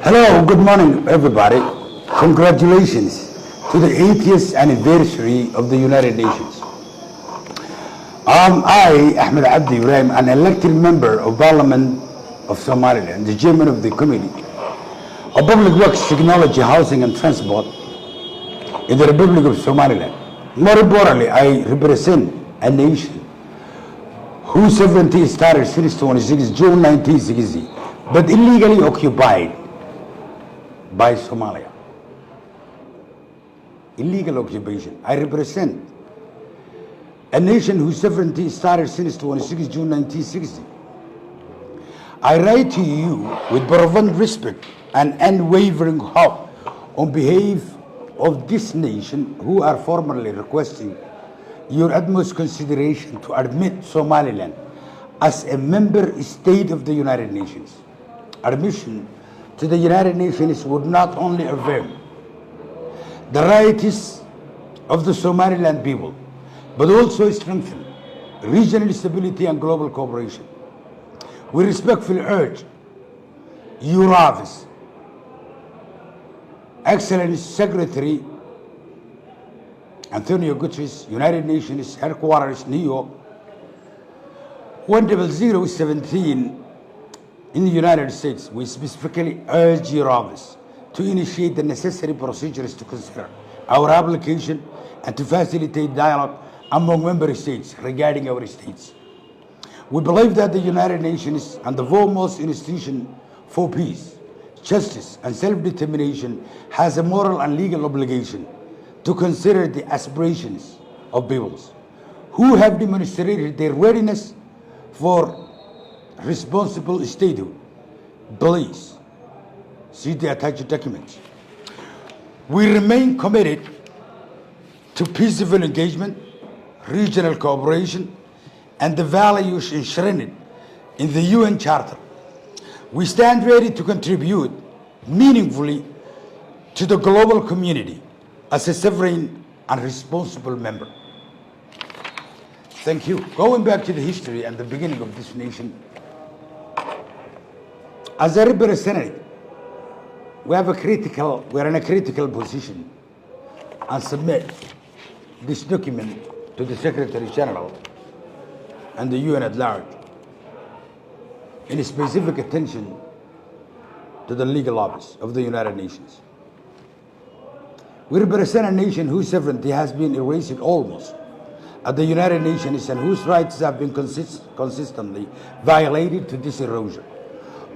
Hello, good morning, everybody. Congratulations to the 80th anniversary of the United Nations. I, Ahmed Abdi Ibrahim, an elected member of Parliament of Somaliland, the chairman of the Committee of Public Works, Technology, Housing and Transport in the Republic of Somaliland. More importantly, I represent a nation whose sovereignty started since 26 June 1960, but illegally occupied by Somalia. Illegal occupation. I represent a nation whose sovereignty started since 26 June 1960. I write to you with profound respect and unwavering hope on behalf of this nation who are formally requesting your utmost consideration to admit Somaliland as a member state of the United Nations. Admission to the United Nations would not only affirm the rights of the Somaliland people, but also strengthen regional stability and global cooperation. We respectfully urge your office, Excellent Secretary Antonio Guterres, United Nations Headquarters, New York, 10017 in the United States. We specifically urge your office to initiate the necessary procedures to consider our application and to facilitate dialogue among member states regarding our states. We believe that the United Nations and the foremost institution for peace, justice, and self-determination has a moral and legal obligation to consider the aspirations of peoples who have demonstrated their readiness for responsible statehood. Please see the attached documents. We remain committed to peaceful engagement, regional cooperation, and the values enshrined in the UN Charter. We stand ready to contribute meaningfully to the global community as a sovereign and responsible member. Thank you. Going back to the history and the beginning of this nation, as a representative, we're in a critical position and submit this document to the Secretary General and the UN at large in specific attention to the legal office of the United Nations. We represent a nation whose sovereignty has been erased almost at the United Nations and whose rights have been consistently violated to this erosion.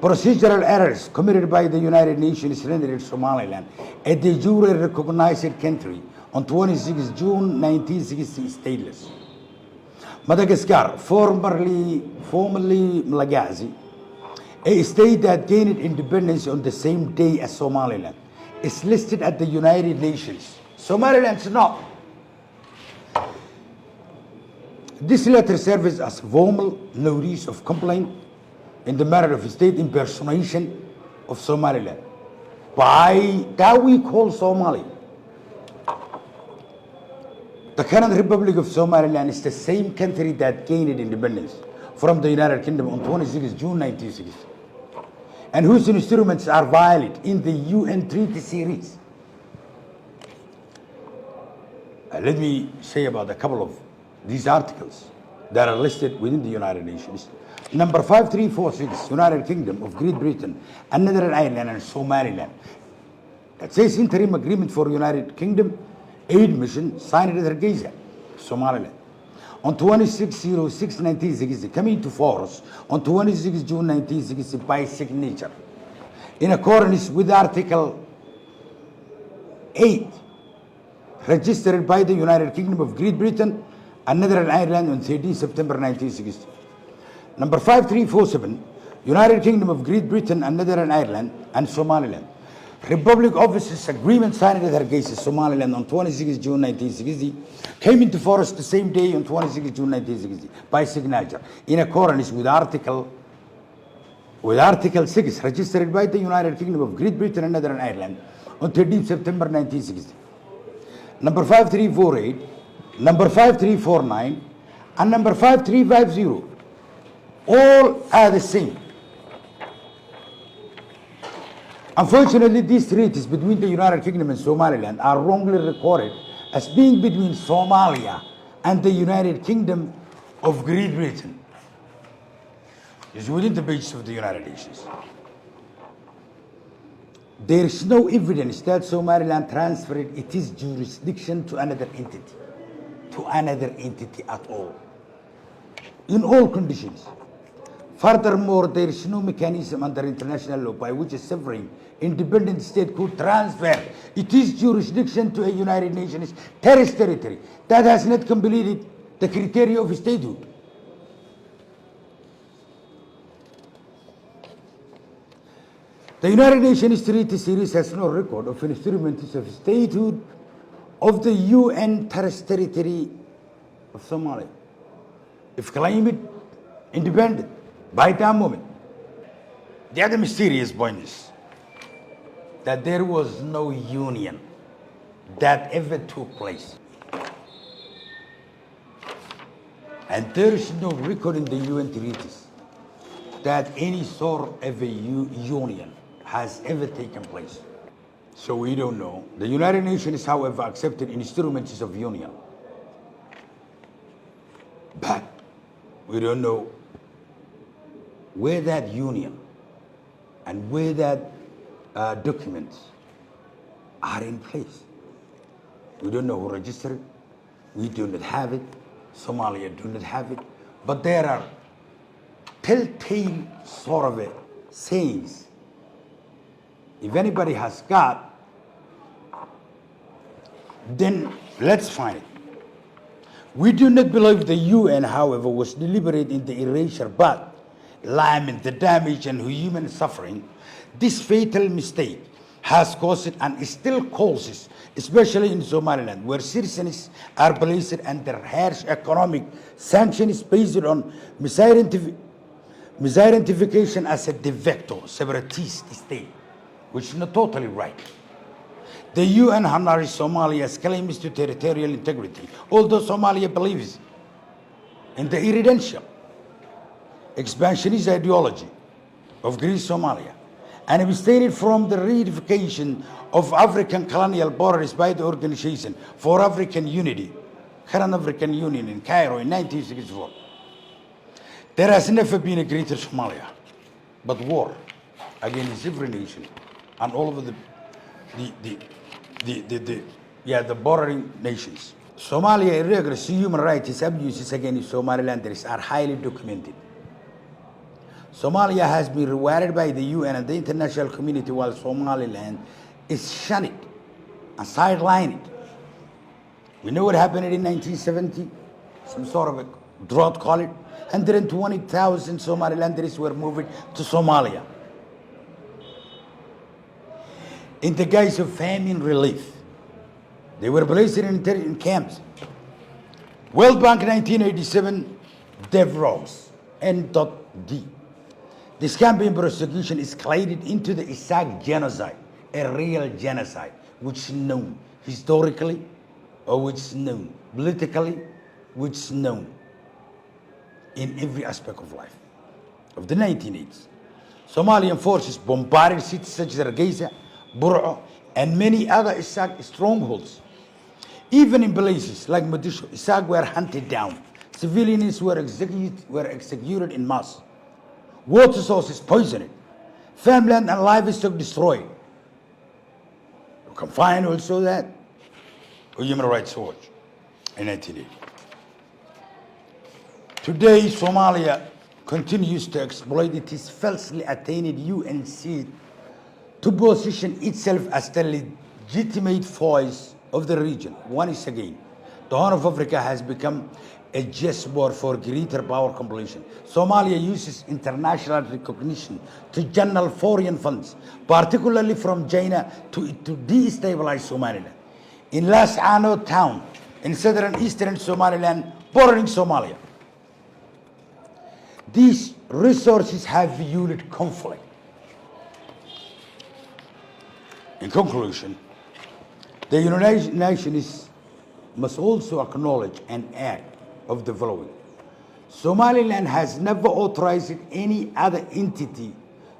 Procedural errors committed by the United Nations rendered Somaliland a de jure recognized country on 26 June 1960 stateless. Madagascar, formerly Malagasy, a state that gained independence on the same day as Somaliland, is listed at the United Nations. Somaliland is not. This letter serves as formal notice of complaint in the matter of state impersonation of Somaliland by that we call Somali. The current Republic of Somaliland is the same country that gained independence from the United Kingdom on 26 June 1960, and whose instruments are violated in the UN Treaty Series. Let me say about a couple of these articles that are listed within the United Nations. Number 5346, United Kingdom of Great Britain and Northern Ireland and Somaliland. That says interim agreement for United Kingdom aid mission signed at Hargeisa, Somaliland, on 26/06/1960, coming to force on 26 June 1960 by signature, in accordance with Article 8, registered by the United Kingdom of Great Britain and Northern Ireland on 13 September 1960. Number 5347, United Kingdom of Great Britain and Northern Ireland and Somaliland. Republic Officers Agreement signed at Hargeisa, Somaliland on 26 June 1960, came into force the same day on 26 June 1960 by signature, in accordance with Article 6, registered by the United Kingdom of Great Britain and Northern Ireland on 13 September 1960. Number 5348, number 5349, and number 5350, all are the same. Unfortunately, these treaties between the United Kingdom and Somaliland are wrongly recorded as being between Somalia and the United Kingdom of Great Britain. It's within the pages of the United Nations. There is no evidence that Somaliland transferred its jurisdiction to another entity at all, in all conditions. Furthermore, there is no mechanism under international law by which a sovereign independent state could transfer its jurisdiction to a United Nations terrorist territory that has not completed the criteria of statehood. The United Nations Treaty Series has no record of instruments of statehood of the UN terrorist territory of Somalia, if claimed independent by that moment. The other mysterious point is that there was no union that ever took place. And there is no record in the UN treaties that any sort of a union has ever taken place. So we don't know. The United Nations, however, accepted instruments of union. But we don't know where that union and where that documents are in place. We don't know who registered it. We do not have it. Somalia do not have it. But there are telltale sort of sayings. If anybody has got, then let's find it. We do not believe the UN, however, was deliberate in the erasure, but lament the damage and human suffering this fatal mistake has caused and still causes, especially in Somaliland, where citizens are placed under harsh economic sanctions based on misidentification as a de facto separatist state, which is not totally right. The UN honors Somalia's claims to territorial integrity, although Somalia believes in the irredention expansionist ideology of Greece Somalia and abstained from the reunification of African colonial borders by the Organization for African Unity, current African Union in Cairo in 1964. There has never been a greater Somalia, but war against every nation and all over the bordering nations. Somalia irregular human rights abuses against Somalilanders are highly documented. Somalia has been rewarded by the UN and the international community, while Somaliland is shunned and sidelined. We know what happened in 1970, some sort of a drought, call it. 120,000 Somalilanders were moved to Somalia in the guise of famine relief. They were placed in camps. World Bank 1987, Devros, N.D. This campaign prosecution escalated into the Isaac genocide, a real genocide, which is known historically, or which is known politically, which is known in every aspect of life. Of the 1980s, Somalian forces bombarded cities such as Hargeisa, Burco, and many other Isaac strongholds. Even in places like Mogadishu, Isaac were hunted down. Civilians were executed in mass. Water sources poisoned. Farmland and livestock destroyed. You can find also that Human Rights Watch in 1980. Today, Somalia continues to exploit its falsely attained UN seat to position itself as the legitimate voice of the region. Once again, the Horn of Africa has become a chessboard for greater power completion. Somalia uses international recognition to channel foreign funds, particularly from China, to destabilize Somaliland. In Las Ano town, in southern eastern Somaliland, bordering Somalia, these resources have fueled conflict. In conclusion, the United Nations must also acknowledge and act of the following. Somaliland has never authorized any other entity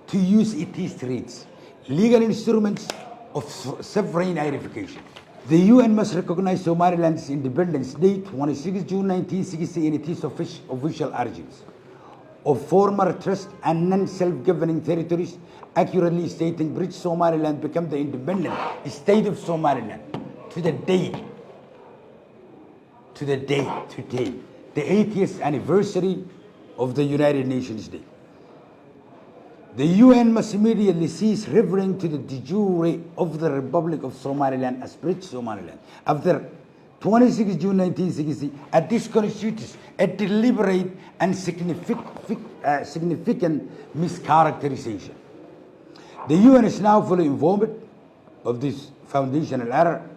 to use its streets, legal instruments of sovereign identification. The UN must recognize Somaliland's independence date 26 June 1960 in its official origins of former trust and non-self-governing territories, accurately stating British Somaliland became the independent state of Somaliland to the date, today, the 80th anniversary of the United Nations Day. The UN must immediately cease referring to the de jure of the Republic of Somaliland as British Somaliland. After 26 June 1960, this constitutes a deliberate and significant mischaracterization. The UN is now fully informed of this foundational error.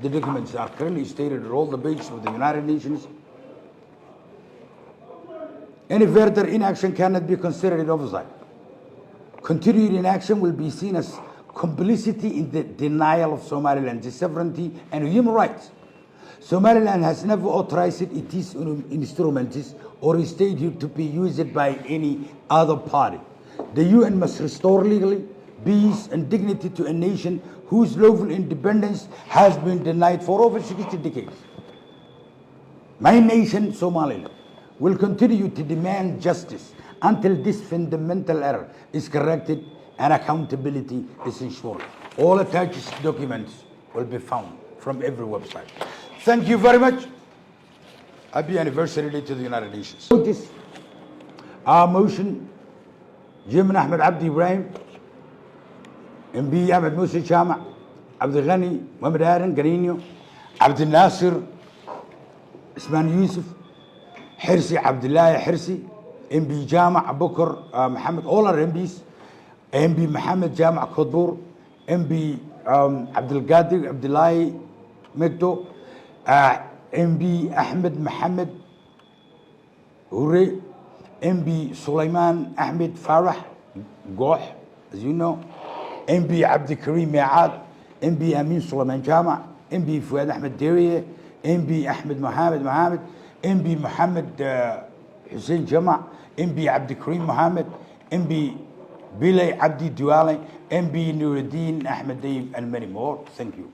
The documents are clearly stated on all the pages of the United Nations. Any further inaction cannot be considered an oversight. Continued inaction will be seen as complicity in the denial of Somaliland's sovereignty and human rights. Somaliland has never authorized its instruments or statehood to be used by any other party. The UN must restore legally, peace and dignity to a nation whose lawful independence has been denied for over 60 decades. My nation, Somaliland, will continue to demand justice until this fundamental error is corrected and accountability is ensured. All attached documents will be found from every website. Thank you very much. Happy anniversary to the United Nations. Notice our motion, Chairman Ahmed Abdi Ibrahim, MB Ahmed Musa Chama, Abdi Ghani, Mohamed Aaron, Garino, Abdi Nasir, Isman Yusuf, Hirsi Abdullah Hirsi, MB Jama Abukar Muhammad, all our MBs, MB Muhammad Jama Kodbur, MB Abdul Qadir Abdullahi Mekto, MB Ahmed Muhammad Uri, MB Sulaiman Ahmed Farah Goh, as you know, MB Abdi Karim Me'ad, MB Amin Sulaiman Jama, MB Fuad Ahmed Deriye, MB Ahmed Mohammed, MB Mohammed Hussein Jama, MB Abdi Karim Mohammed, MB Bilay Abdi Duale, MB Nuruddin Ahmed Dave, and many more. Thank you.